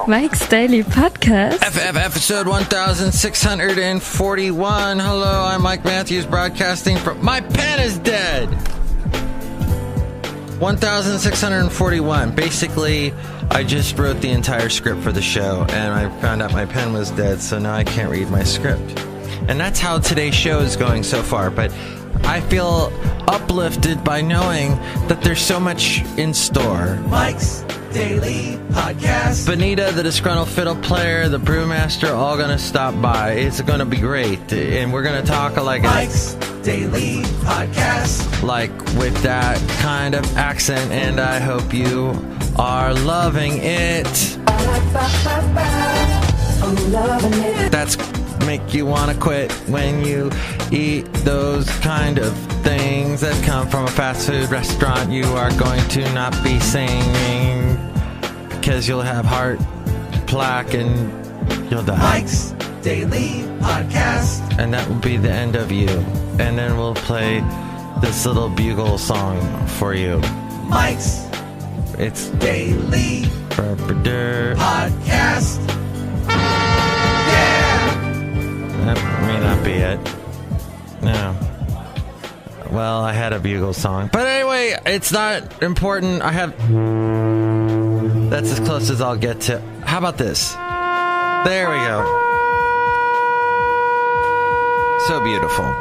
Mike's Daily Podcast. Episode 1641. Hello, I'm Mike Matthews broadcasting from... My pen is dead! 1641. Basically, I just wrote the entire script for the show, and I found out my pen was dead, so now I can't read my script. And that's how today's show is going so far, but I feel uplifted by knowing that there's so much in store. Mike's Daily Podcast. Benita, the Disgruntled Fiddle Player, the Brewmaster, all going to stop by. It's going to be great, and we're going to talk like Mike's Daily Podcast. Like with that kind of accent, and I hope you are loving it. I'm loving it. That's make you want to quit when you eat those kind of things that come from a fast food restaurant. You are going to not be singing because you'll have heart plaque and you'll die. Mike's Daily Podcast. And that will be the end of you. And then we'll play this little bugle song for you. Mike's It's Daily Podcast. That may not be it. No. Well, I had a bugle song. But anyway, it's not important. That's as close as I'll get to... How about this? There we go. So beautiful.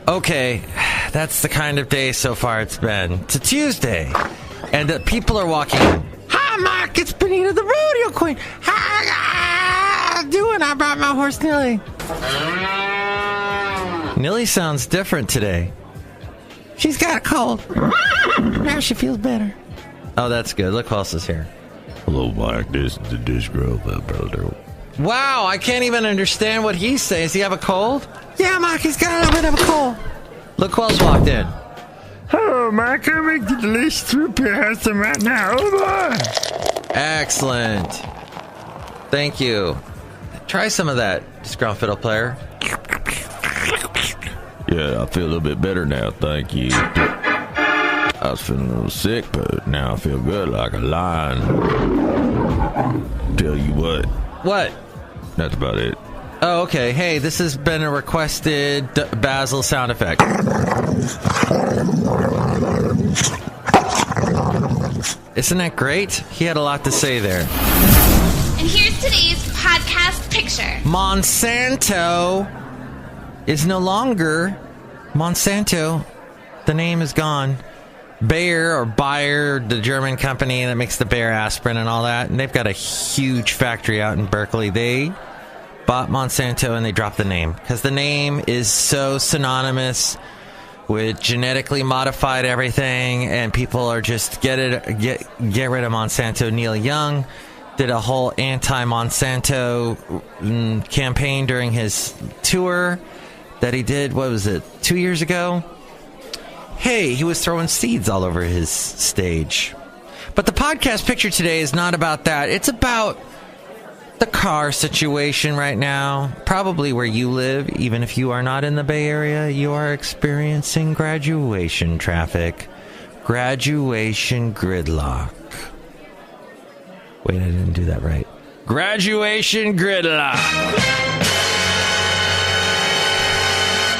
Okay, that's the kind of day so far it's been. It's a Tuesday. And people are walking in. Hi, Mark. It's Benita, the rodeo queen. How you doing? I brought my horse, Nilly. Nilly sounds different today. She's got a cold. Now she feels better. Oh, that's good. Look who else is here. Hello, Mike. This is the Disgruntled Fiddle Player. Wow, I can't even understand what he's saying. Does he have a cold? Yeah, Mike, he's got a little bit of a cold. Look who else walked in. Hello, Mike. I make the delicious root beer handsome right now. Oh, boy. Excellent. Thank you. Try some of that, Disgruntled Fiddle Player. Yeah, I feel a little bit better now, thank you. I was feeling a little sick, but now I feel good like a lion. Tell you what. What? That's about it. Oh, okay. Hey, this has been a requested Basil sound effect. Isn't that great? He had a lot to say there. And here's today's podcast picture. Monsanto is no longer Monsanto. The name is gone. Bayer or Bayer, the German company that makes the Bayer aspirin and all that, and they've got a huge factory out in Berkeley. They bought Monsanto and they dropped the name because the name is so synonymous with genetically modified everything, and people are just get rid of Monsanto. Neil Young did a whole anti-Monsanto campaign during his tour that he did, what was it, 2 years ago? Hey, he was throwing seeds all over his stage. But the podcast picture today is not about that. It's about the car situation right now. Probably where you live, even if you are not in the Bay Area, you are experiencing graduation traffic. Graduation gridlock. Wait, I didn't do that right. Graduation gridlock.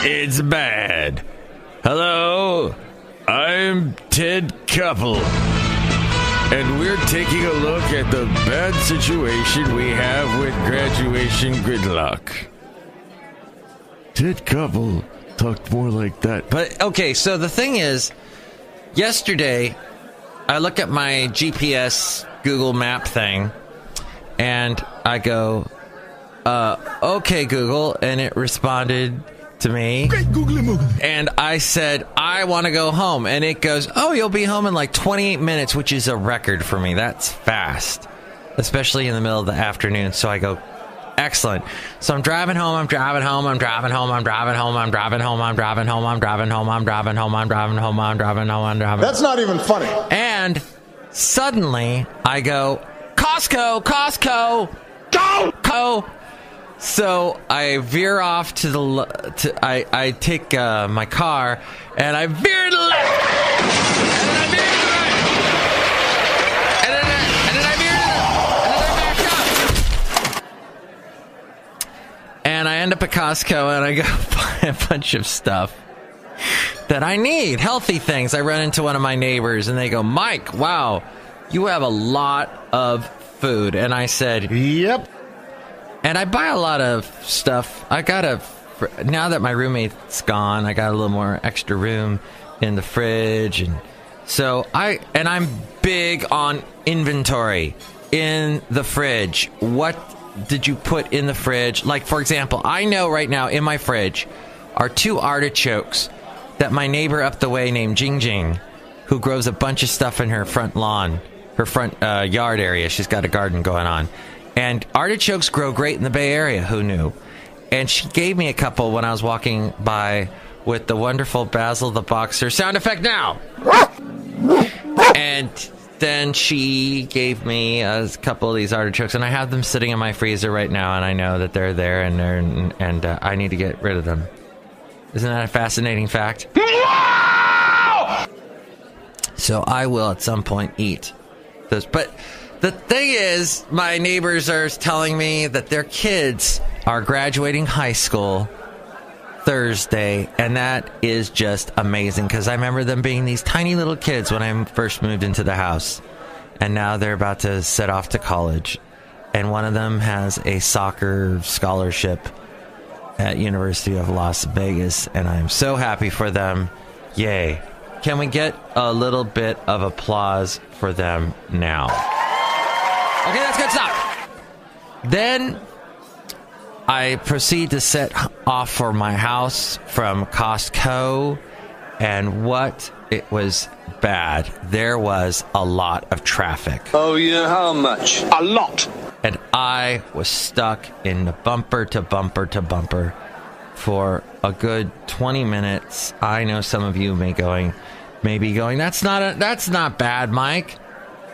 It's bad. Hello, I'm Ted Couple, and we're taking a look at the bad situation we have with graduation gridlock. Ted Couple talked more like that. But, okay, so the thing is, yesterday, I look at my GPS Google Map thing, and I go, okay, Google, and it responded to me, and I said, I want to go home, and it goes, oh, you'll be home in like 28 minutes, which is a record for me. That's fast, especially in the middle of the afternoon. So I go, excellent. So I'm driving home, and That's not even funny. And suddenly I go, Costco, go. So I veer off to the I take my car and I veer to the left, and then I veer to the right, and then I veer to the, and then I back up, And I end up at Costco and I go buy a bunch of stuff that I need, healthy things. I run into one of my neighbors and they go, Mike, wow, you have a lot of food. And I said, yep. And I buy a lot of stuff. Now that my roommate's gone, I got a little more extra room in the fridge. And so I'm big on inventory in the fridge. What did you put in the fridge? Like, for example, I know right now in my fridge are 2 artichokes that my neighbor up the way named Jing Jing, who grows a bunch of stuff in her front lawn, her front yard area. She's got a garden going on. And artichokes grow great in the Bay Area. Who knew? And she gave me a couple when I was walking by with the wonderful Basil the Boxer sound effect now. And then she gave me a couple of these artichokes, and I have them sitting in my freezer right now, and I know that they're there, and I need to get rid of them. Isn't that a fascinating fact? So I will at some point eat those. But the thing is, my neighbors are telling me that their kids are graduating high school Thursday, and that is just amazing because I remember them being these tiny little kids when I first moved into the house, and now they're about to set off to college, and one of them has a soccer scholarship at University of Las Vegas, and I'm so happy for them. Yay. Can we get a little bit of applause for them now? Okay, that's good stuff. Then I proceed to set off for my house from Costco, and it was bad. There was a lot of traffic. Oh yeah, how much? A lot. And I was stuck in the bumper to bumper to bumper for a good 20 minutes. I know some of you may be going, that's not bad, Mike.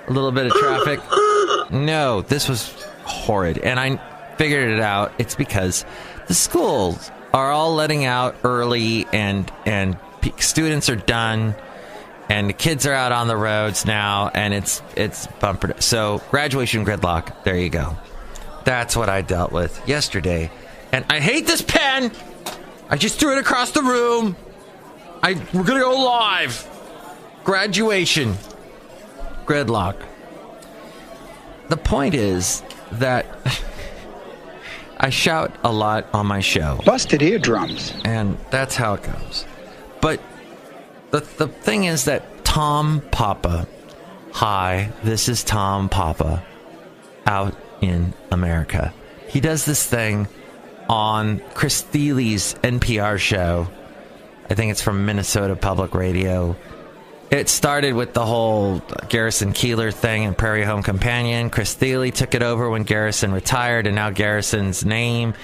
A little bit of traffic. No, this was horrid. And I figured it out. It's because the schools are all letting out early, and students are done, and the kids are out on the roads now, and it's bumper. So graduation gridlock. There you go. That's what I dealt with yesterday. And I hate this pen. I just threw it across the room. We're gonna go live. Graduation gridlock. The point is that I shout a lot on my show. Busted eardrums. And that's how it goes. But the thing is that Tom Poppa, hi, this is Tom Poppa, out in America. He does this thing on Chris Thiele's NPR show. I think it's from Minnesota Public Radio. It started with the whole Garrison Keillor thing and Prairie Home Companion. Chris Thiele took it over when Garrison retired, and now Garrison's name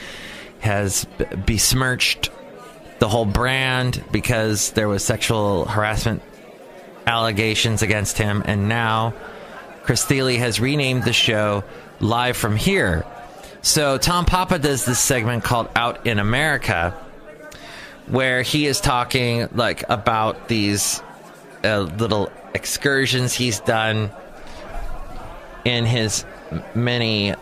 has besmirched the whole brand because there was sexual harassment allegations against him. And now Chris Thiele has renamed the show Live From Here. So Tom Poppa does this segment called Out in America, where he is talking like about these little excursions he's done in his many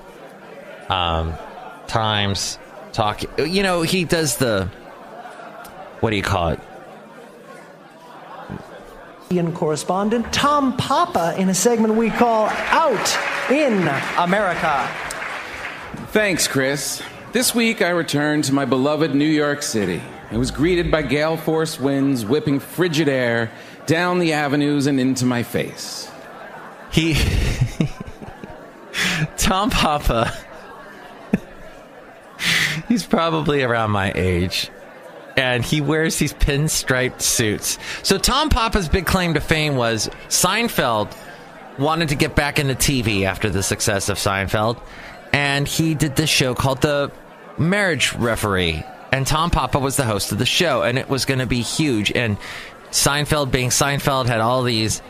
times talking. You know, he does the, what do you call it? Correspondent Tom Poppa in a segment we call Out in America. Thanks, Chris. This week I returned to my beloved New York City. I was greeted by gale force winds whipping frigid air down the avenues and into my face. Tom Poppa, he's probably around my age, and he wears these pinstriped suits. So Tom Poppa's big claim to fame was Seinfeld wanted to get back into TV after the success of Seinfeld, and he did this show called The Marriage Referee, and Tom Poppa was the host of the show, and it was going to be huge. And Seinfeld, being Seinfeld, had all these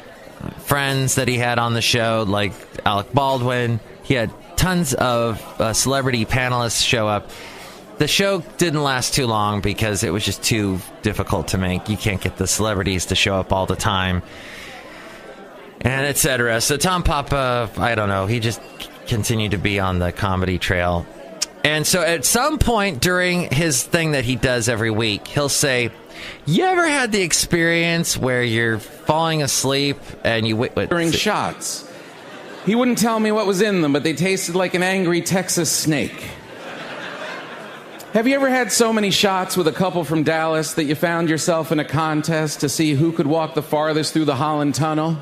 friends that he had on the show, like Alec Baldwin. He had tons of celebrity panelists show up. The show didn't last too long because it was just too difficult to make. You can't get the celebrities to show up all the time, and etc. So Tom Poppa, I don't know, he just continued to be on the comedy trail. And so at some point during his thing that he does every week, he'll say, you ever had the experience where you're falling asleep and you... During shots. He wouldn't tell me what was in them, but they tasted like an angry Texas snake. Have you ever had so many shots with a couple from Dallas that you found yourself in a contest to see who could walk the farthest through the Holland Tunnel?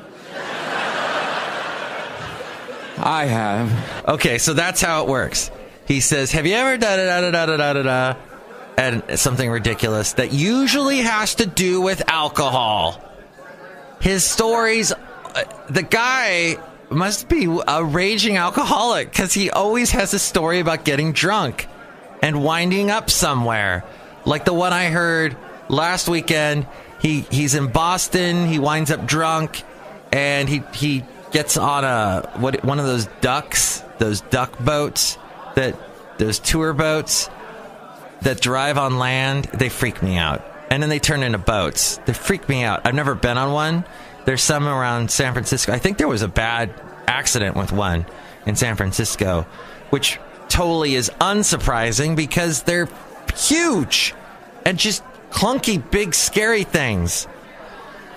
I have. Okay, so that's how it works. He says, have you ever da-da-da-da-da-da-da-da, and something ridiculous that usually has to do with alcohol. His stories, the guy must be a raging alcoholic because he always has a story about getting drunk and winding up somewhere. Like the one I heard last weekend, he's in Boston, he winds up drunk, and he gets on one of those duck boats, those tour boats that drive on land. They freak me out. And then they turn into boats. They freak me out. I've never been on one. There's some around San Francisco. I think there was a bad accident with one in San Francisco, which totally is unsurprising because they're huge and just clunky, big, scary things.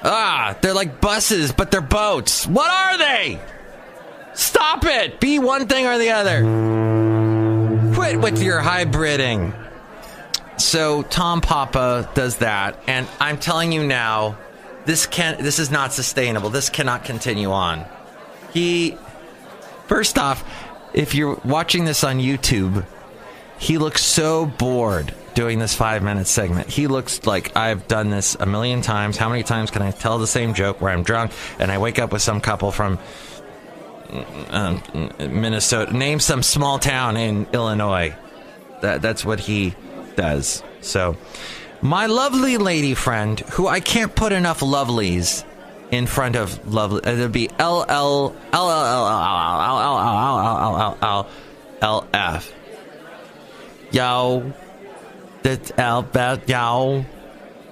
They're like buses, but they're boats. What are they? Stop it. Be one thing or the other. Quit with your hybriding. So Tom Poppa does that, and I'm telling you now, this is not sustainable. This cannot continue on. First off, if you're watching this on YouTube, he looks so bored doing this 5-minute segment. He looks like I've done this a million times. How many times can I tell the same joke where I'm drunk and I wake up with some couple from Minnesota? Name some small town in Illinois. That's what he does. So, my lovely lady friend, who I can't put enough lovelies in front of lovely, it'd be LLLLLLLLLLF. Yo, that's Albert. Yo,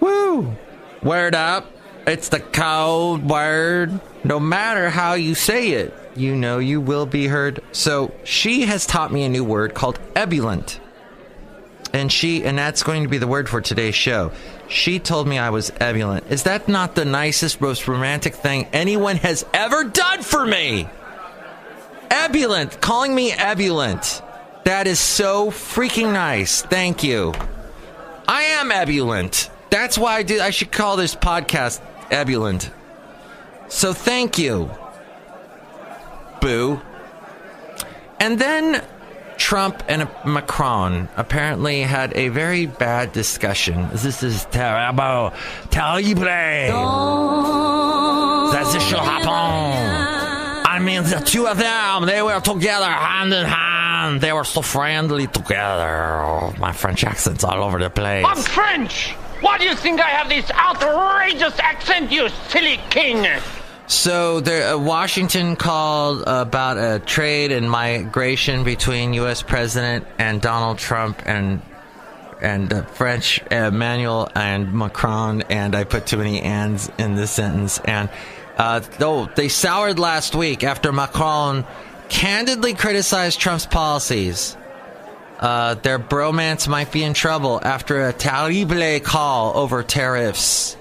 woo, word up. It's the code word. No matter how you say it, you know you will be heard. So she has taught me a new word called ebullient. And that's going to be the word for today's show. She told me I was ebullient. Is that not the nicest, most romantic thing anyone has ever done for me? Ebullient. Calling me ebullient. That is so freaking nice. Thank you. I am ebullient. That's why I should call this podcast Ebullient. So thank you. Boo. And then Trump and Macron apparently had a very bad discussion. This is terrible. Terrible. That this should happen. I mean, the two of them, they were together hand in hand. They were so friendly together. Oh, my French accent's all over the place. I'm French! Why do you think I have this outrageous accent, you silly king? So Washington called about a trade and migration between U.S. President and Donald Trump and French Emmanuel and Macron, and I put too many ands in this sentence. And they soured last week after Macron candidly criticized Trump's policies. Their bromance might be in trouble after a terrible call over tariffs.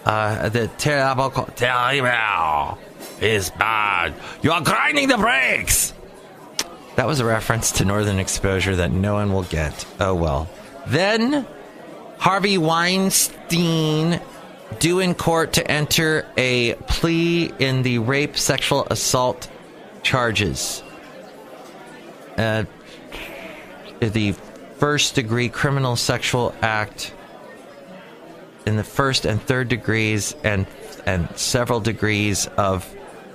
The terrible call. Terrible is bad. You are grinding the brakes. That was a reference to Northern Exposure that no one will get. Oh well. Then Harvey Weinstein due in court to enter a plea in the rape, sexual assault charges. The first-degree criminal sexual act in the first and third degrees and several degrees of...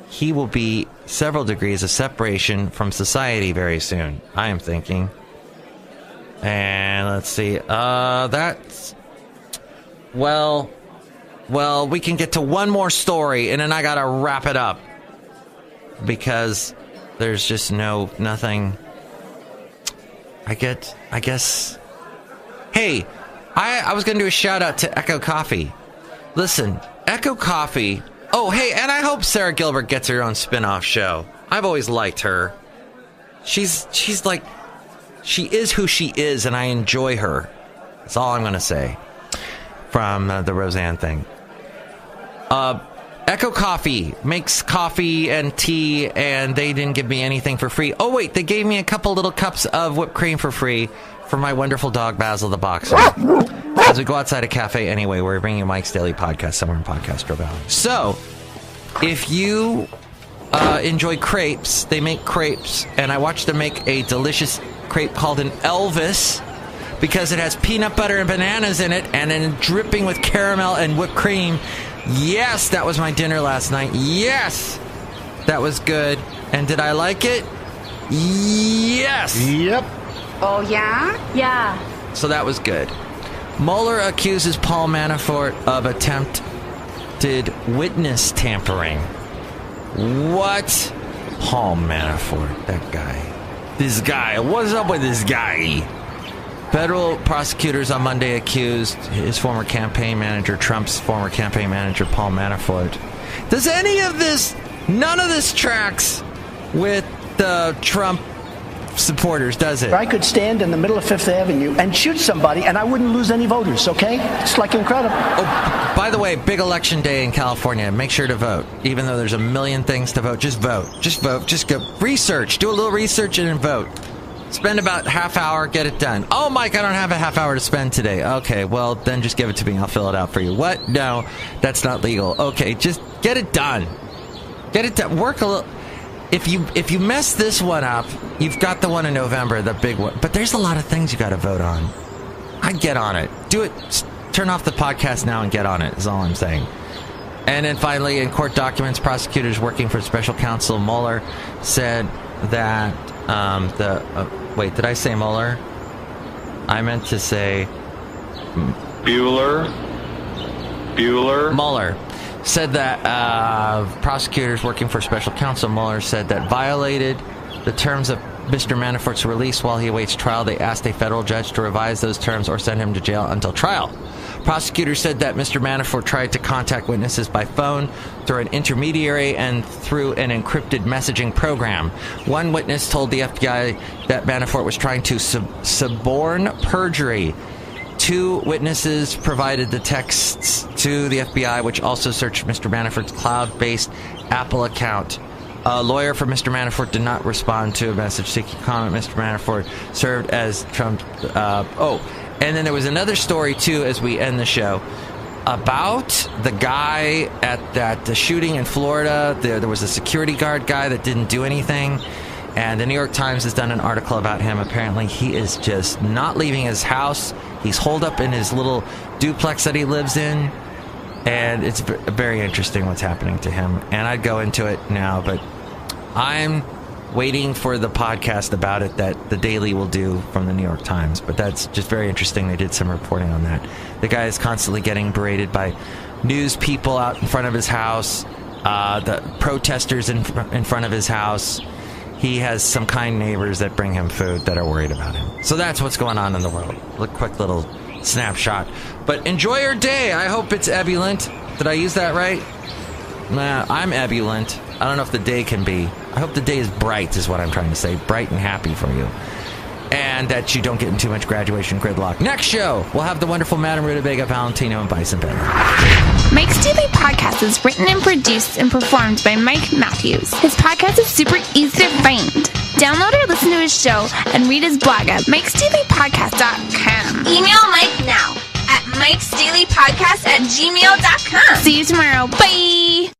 He will be several degrees of separation from society very soon, I am thinking. And let's see. That's... Well, we can get to one more story, and then I gotta wrap it up. Because there's just nothing... I guess... Hey, I was going to do a shout out to Echo Coffee. Listen, Echo Coffee... Oh, hey, and I hope Sarah Gilbert gets her own spin-off show. I've always liked her. She's like She is who she is, and I enjoy her. That's all I'm going to say from the Roseanne thing. Echo Coffee makes coffee and tea, and they didn't give me anything for free. Oh, wait, they gave me a couple little cups of whipped cream for free for my wonderful dog, Basil the Boxer. As we go outside a Café Anyway, we're bringing you Mike's Daily Podcast somewhere in Podcastro Valley. So, if you enjoy crepes, they make crepes, and I watched them make a delicious crepe called an Elvis because it has peanut butter and bananas in it, and then dripping with caramel and whipped cream. Yes, that was my dinner last night. Yes, that was good. And did I like it? Yes. Yep. Oh, yeah? Yeah. So that was good. Mueller accuses Paul Manafort of attempted witness tampering. What? Paul Manafort, that guy. This guy. What's up with this guy? Federal prosecutors on Monday accused his former campaign manager, Trump's former campaign manager, Paul Manafort. Does any of this, none of this tracks with the Trump supporters, does it? I could stand in the middle of Fifth Avenue and shoot somebody and I wouldn't lose any voters, okay? It's like incredible. Oh, by the way, big election day in California. Make sure to vote. Even though there's a million things to vote, just vote. Just vote. Just go research. Do a little research and then vote. Spend about half hour, get it done. Oh, Mike, I don't have a half hour to spend today. Okay, well, then just give it to me. I'll fill it out for you. What? No, that's not legal. Okay, just get it done. Get it done. Work a little. If you mess this one up, you've got the one in November, the big one. But there's a lot of things you got to vote on. I'd get on it. Do it. Turn off the podcast now and get on it, is all I'm saying. And then finally, in court documents, prosecutors working for special counsel Mueller said that wait, did I say Mueller? I meant to say Bueller. Mueller said that prosecutors working for special counsel Mueller said that violated the terms of Mr. Manafort's release while he awaits trial. They asked a federal judge to revise those terms or send him to jail until trial. Prosecutors said that Mr. Manafort tried to contact witnesses by phone, through an intermediary, and through an encrypted messaging program. One witness told the FBI that Manafort was trying to suborn perjury. Two witnesses provided the texts to the FBI, which also searched Mr. Manafort's cloud-based Apple account. A lawyer for Mr. Manafort did not respond to a message seeking comment. Mr. Manafort served as Trump. And then there was another story, too, as we end the show, about the guy at the shooting in Florida. There was a security guard guy that didn't do anything. And the New York Times has done an article about him. Apparently, he is just not leaving his house. He's holed up in his little duplex that he lives in. And it's very interesting what's happening to him. And I'd go into it now, but I'm waiting for the podcast about it that the Daily will do from the New York Times. But that's just very interesting. They did some reporting on that. The guy is constantly getting berated by news people out in front of his house, the protesters in front of his house. He has some kind neighbors that bring him food that are worried about him. So that's what's going on in the world. A quick little snapshot. But enjoy your day. I hope it's ebullient. Did I use that right? Nah, I'm ebullient. I don't know if the day can be. I hope the day is bright, is what I'm trying to say. Bright and happy for you. And that you don't get in too much graduation gridlock. Next show, we'll have the wonderful Madame Rootabega, Valentino, and Bison Bentley. Mike's Daily Podcast is written and produced and performed by Mike Matthews. His podcast is super easy to find. Download or listen to his show and read his blog at mikesdailypodcast.com. Email Mike now at mikesdailypodcast@gmail.com. See you tomorrow. Bye!